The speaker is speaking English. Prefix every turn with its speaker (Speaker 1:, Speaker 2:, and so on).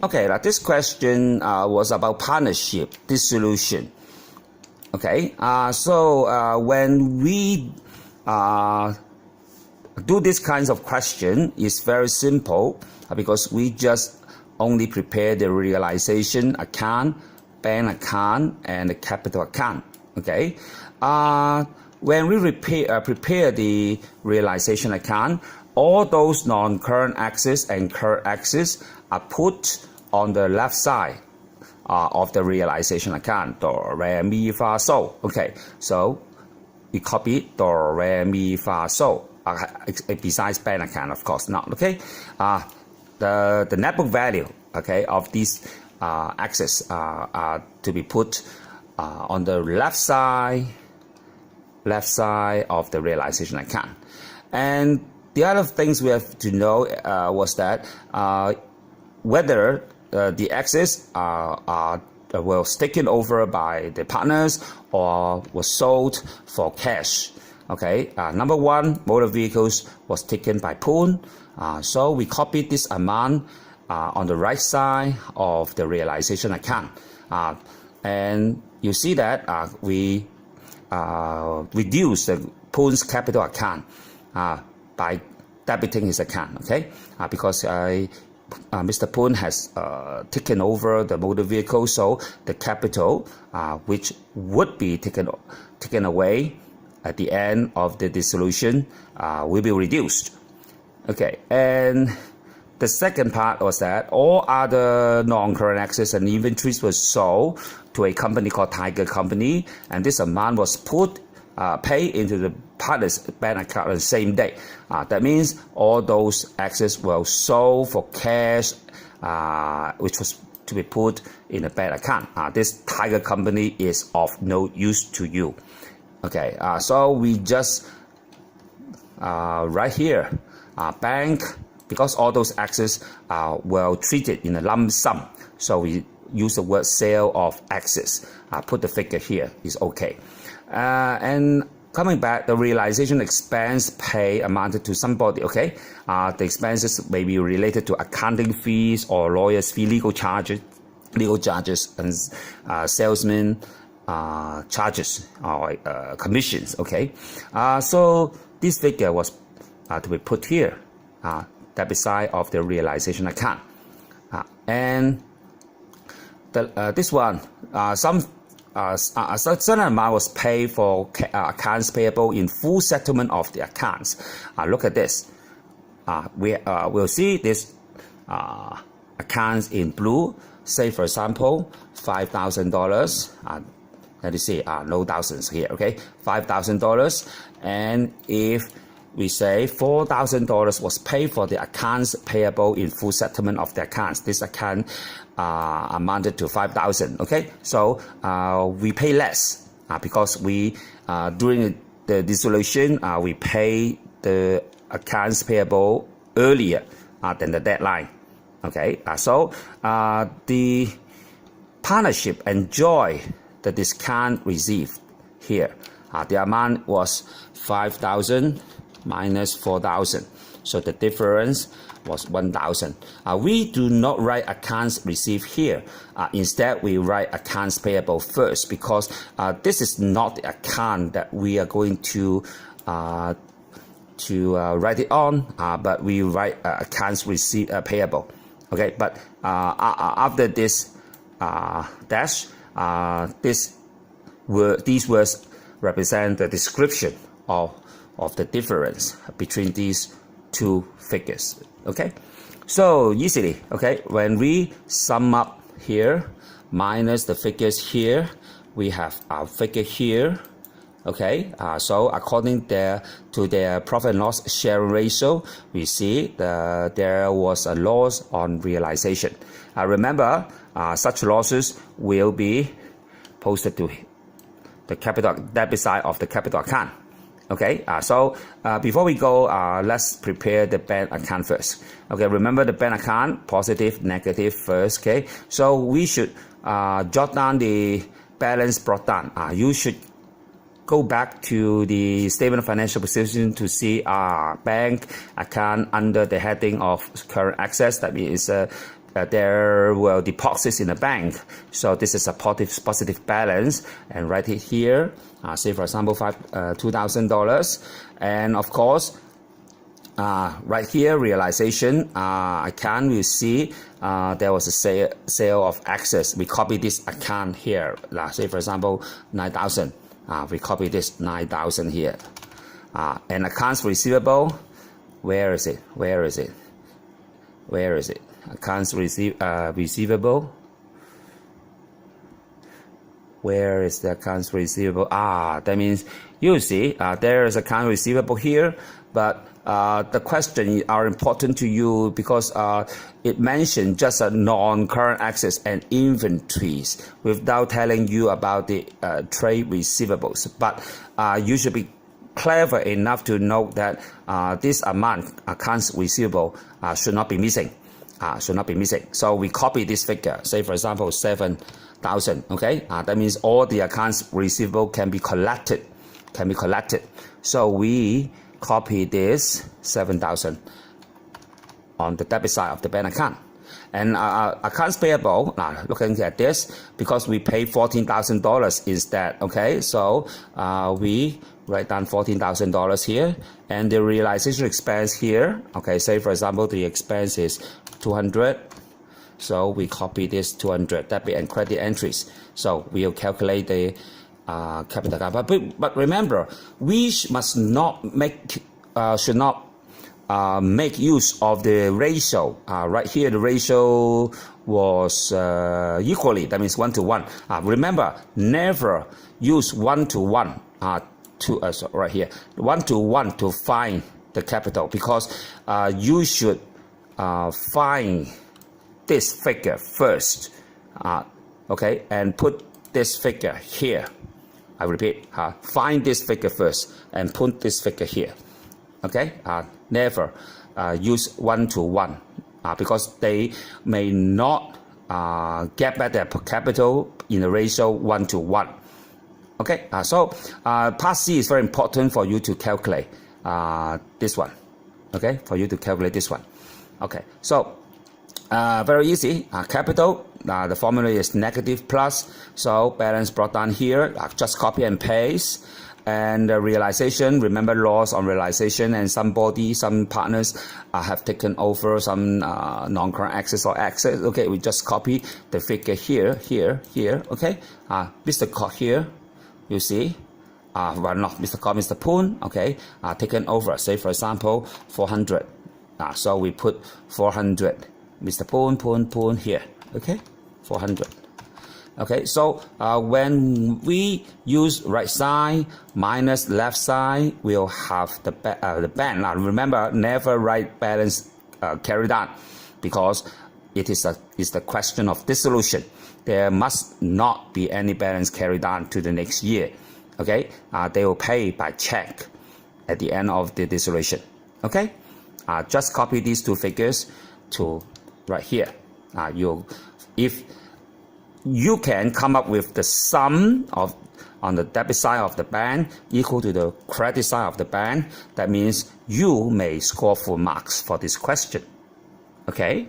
Speaker 1: Okay, now this question was about partnership dissolution. Okay, so when we do this kinds of question, it's very simple because we just only prepare the realization account, bank account, and the capital account. Okay, when we prepare the realization account, all those non-current assets and current assets are put on the left side of the realization account. Do, re, mi, fa, so. Okay, so we copy do, re, mi, fa, so. Besides bank account, of course not. Okay, the net book value, okay, of these assets are to be put on the left side of the realization account. And the other things we have to know was that whether the assets were taken over by the partners or were sold for cash. Okay, number one, motor vehicles was taken by Poon. So we copied this amount on the right side of the realization account. And you see that we reduce the Poon's capital account by debiting his account, okay? Because Mr. Poon has taken over the motor vehicle, so the capital which would be taken away at the end of the dissolution will be reduced. Okay, and the second part was that all other non-current assets and inventories were sold to a company called Tiger Company, and this amount was paid into the partner's bank account on the same day. That means all those assets were sold for cash, which was to be put in a bank account. This Tiger Company is of no use to you. Okay, so we just right here, bank, because all those assets were treated in a lump sum. So we use the word sale of assets. Put the figure here is okay. And coming back, the realization expense pay amounted to somebody, okay? The expenses may be related to accounting fees or lawyers' fee, legal charges, and salesman charges or commissions, okay? So this figure was to be put here, debit side of the realization account. And this one, a certain amount was paid for accounts payable in full settlement of the accounts. Look at this. We'll see this accounts in blue. Say, for example, $5,000. Let me see, no thousands here, okay? $5,000. And if we say $4,000 was paid for the accounts payable in full settlement of the accounts. This account amounted to $5,000. Okay, so we pay less because we during the dissolution we pay the accounts payable earlier than the deadline. Okay, so the partnership enjoy the discount received here. The amount was $5,000 minus $4,000, so the difference was $1,000. We do not write accounts received here. Instead, we write accounts payable first because this is not the account that we are going to write it on, but we write accounts received payable. Okay, but after this dash, these words represent the description of the difference between these two figures. Okay, so easily, okay, when we sum up here minus the figures here, we have our figure here. Okay, so according to their profit and loss sharing ratio, we see there was a loss on realization. Remember, such losses will be posted to the capital debit side of the capital account. Okay, so before we go, let's prepare the bank account first. Okay, remember the bank account, positive, negative first. Okay, so we should jot down the balance brought down. You should go back to the statement of financial position to see bank account under the heading of current assets. That means there were deposits in the bank. So this is a positive balance, and write it here. Say for example, $2,000, and of course, right here, realization account, you see there was a sale of access. We copy this account here. Say for example, 9,000. We copy this 9,000 here. And accounts receivable, where is it? Where is it? Where is it? Accounts receivable. Where is the accounts receivable? That means you see there is account receivable here, but the question are important to you because it mentioned just a non-current assets and inventories without telling you about the trade receivables. But you should be clever enough to know that this amount, accounts receivable, should not be missing. So we copy this figure. Say for example, 7,000. Okay, that means all the accounts receivable can be collected. So we copy this 7,000 on the debit side of the bank account. And accounts payable, looking at this, because we pay $14,000 instead. Okay, so we write down $14,000 here, and the realization expense here. Okay, say for example the expense is 200. So we copy this 200 debit and credit entries. So we'll calculate the capital account. But remember, we must not make should not make use of the ratio. Right here, the ratio was equally. That means 1 to 1. Remember, never use 1 to 1 right here, 1 to 1 to find the capital, because you should find this figure first, okay, and put this figure here. I repeat, find this figure first and put this figure here. Okay, never use 1 to 1 because they may not get back their capital in the ratio 1 to 1. Okay, so part C is very important for you to calculate this one. Okay, for you to calculate this one. Okay, so very easy. Capital, the formula is negative plus, so balance brought down here. Just copy and paste. And realization, remember loss on realization, and some partners have taken over some non-current assets or assets. Okay, we just copy the figure here. Okay, Mr. Cock here, you see, well, not Mr. Cock, Mr. Poon. Okay, taken over. Say for example 400. So we put 400. Mr. Poon here. Okay, 400. Okay, so when we use right side minus left side, we'll have the band. Now remember, never write balance carried on, because it is the question of dissolution. There must not be any balance carried on to the next year. Okay, they will pay by check at the end of the dissolution. Okay, just copy these two figures to right here. If you can come up with the sum of on the debit side of the bank equal to the credit side of the bank, that means you may score full marks for this question. Okay.